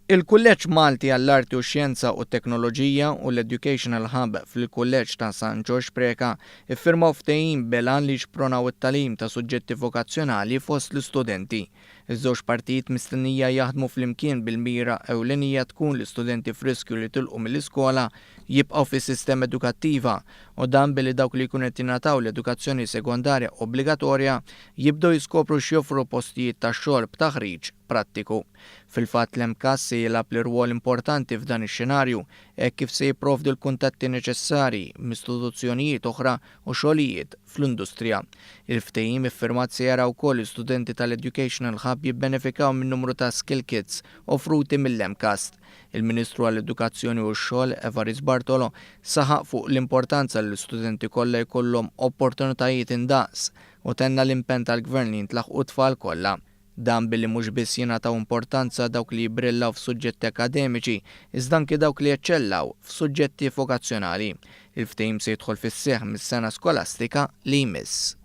Il-Kulleġġ Malti għall-Arti u x-Xjenza u t-Teknoloġija u l-Educational Hub fil-Kulleġġ ta' San Ġorġ Preca ffirmaw ftehim bil-għan li jixpronaw it-tagħlim ta' suġġetti vokazzjonali fost l-istudenti. Iż-żewġ partijiet mistennija jaħdmu flimkien bil-mira ewlenija tkun l-istudenti f'riskju li tilqu mill-iskola jibqgħu fis-sistema edukattiva u dan billi dawk li jkunu qed jingħataw l-edukazzjoni sekondarja obbligatorja jibdew jiskopru x'joffru postijiet tax-xogħol b'taħriġ prattiku. Fil-fatt l-MCAST se jilgħab rwol importanti f'dan ix-xenarju hekk kif se jipprovdi l-kuntatti neċessarji mistituzzjonijiet oħra u xogħlijiet fl-industrija. Il-ftehim iffirmat se jara wkoll l-istudenti tal-Educational Hub jibbenefikaw minn numru ta' skill kits offruti mill-MCAST. Il-Ministru għall-Edukazzjoni u x-Xogħol Evaris Bartolo saħaq fuq l-importanza li l-istudenti kollha jkollhom opportunitajiet indaqs u tenna l-impenn tal-Gvern li jintlaħqu t-tfal kollha. Dan billi mhux biss jingħataw importanza dawk li jibrillaw f'suġġetti akademiċi, iżda anke dawk li jeċċellaw f'suġġetti vokazzjonali. Il-ftehim se jidħol fis-seħħ mis-sena skolastika li jmiss.